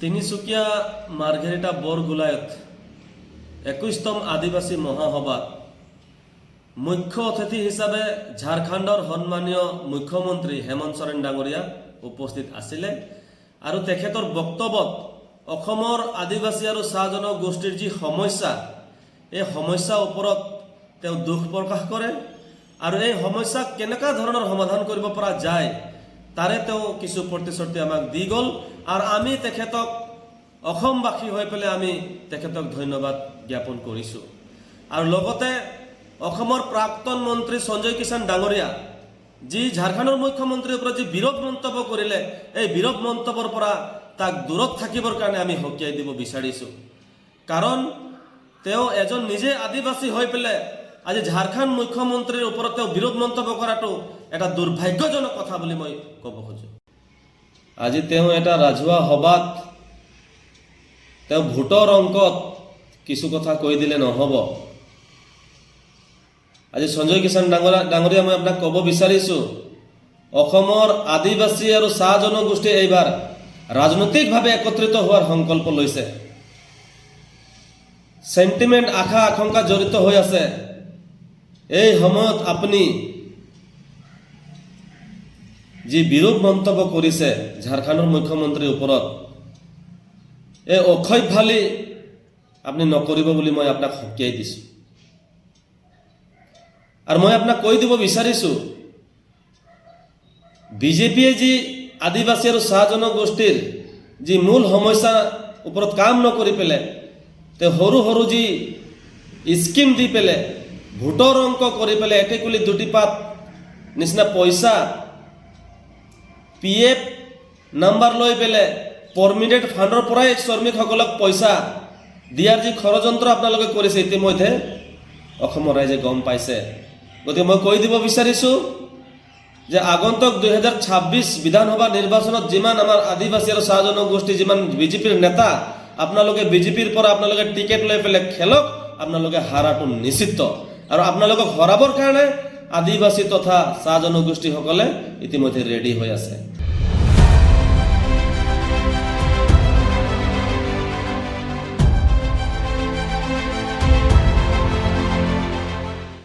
তিনিচুকীয়া মাৰ্ঘেৰিটা বৰগোলায়ত 21তম আদিবাসী মহাসভাত মুখ্য অতিথি হিচাপে ঝাৰখণ্ডৰ সন্মানীয় মুখ্যমন্ত্ৰী হেমন্ত সোৰেন ডাঙৰীয়া উপস্থিত আছিলে আৰু তেখেতৰ বক্তব্যত অসমৰ আদিবাসী আৰু চাহ জনগোষ্ঠীৰ যি সমস্যা এই সমস্যাৰ ওপৰত তেওঁ দুখ প্ৰকাশ কৰে আৰু এই সমস্যা কেনেকা ধৰণৰ সমাধান কৰিব পৰা যায় তাৰে তেওঁ কিছু প্ৰতিশ্ৰুতি আমাক দি গ'ল আৰু আমি তেখেতক অসমবাসী হৈ পেলাই আমি তেখেতক ধন্যবাদ জ্ঞাপন কৰিছোঁ আৰু লগতে অসমৰ প্ৰাক্তন মন্ত্ৰী সঞ্জয় কিষাণ ডাঙৰীয়া যি ঝাৰখণ্ডৰ মুখ্যমন্ত্ৰীৰ ওপৰত যি বিৰোধ মন্তব্য কৰিলে এই বিৰোধ মন্তব্যৰ পৰা তাক দূৰত থাকিবৰ কাৰণে আমি হকিয়াই দিব বিচাৰিছোঁ কাৰণ তেওঁ এজন নিজে আদিবাসী হৈ পেলাই আজি ঝাৰখণ্ড মুখ্যমন্ত্ৰীৰ ওপৰত তেওঁ বিৰোধ মন্তব্য কৰাটো এটা দুৰ্ভাগ্যজনক কথা বুলি মই ক'ব খোজোঁ আজি তেওঁ এটা ৰাজহুৱা সভাত তেওঁ ভোটৰ অংকত কিছু কথা কৈ দিলে নহ'ব আজি সঞ্জয় কিষাণ ডাঙৰীয়া মই আপোনাক ক'ব বিচাৰিছোঁ অসমৰ আদিবাসী আৰু চাহ জনগোষ্ঠী এইবাৰ ৰাজনৈতিকভাৱে একত্ৰিত হোৱাৰ সংকল্প লৈছে সেন্টিমেন্ট আশা আকাংক্ষা জড়িত হৈ আছে এই সময়ত আপুনি যি বিৰোধ মন্তব্য কৰিছে ঝাৰখণ্ডৰ মুখ্যমন্ত্ৰীৰ ওপৰত এই অক্ষয়ভালি আপুনি নকৰিব বুলি মই আপোনাক হকিয়াই দিছোঁ আৰু মই আপোনাক কৈ দিব বিচাৰিছোঁ বিজেপিয়ে যি আদিবাসী আৰু চাহ জনগোষ্ঠীৰ যি মূল সমস্যাৰ ওপৰত কাম নকৰি পেলাই তেওঁ সৰু সৰু যি স্কিম দি পেলাই ভোটৰ অংক কৰি পেলাই এটেকুলি দুটি পাত নিচিনা পইচা PF নাম্বাৰ লৈ পেলাই পাৰ্মিনেণ্ট ফাণ্ডৰ পৰাই শ্ৰমিকসকলক পইচা দিয়াৰ যি ষড়যন্ত্ৰ আপোনালোকে কৰিছে ইতিমধ্যে অসমৰ ৰাইজে গম পাইছে গতিকে মই কৈ দিব বিচাৰিছোঁ যে আগন্তুক 2026 বিধানসভা নিৰ্বাচনত যিমান আমাৰ আদিবাসী আৰু চাহ জনগোষ্ঠী যিমান বিজেপিৰ নেতা আপোনালোকে বিজেপিৰ পৰা আপোনালোকে টিকেট লৈ পেলাই খেলক আপোনালোকে হাৰাটো নিশ্চিত আৰু আপোনালোকক হৰাবৰ কাৰণে আদিবাসী তথা চাহ জনগোষ্ঠীসকলে ইতিমধ্যে ৰেডি হৈ আছে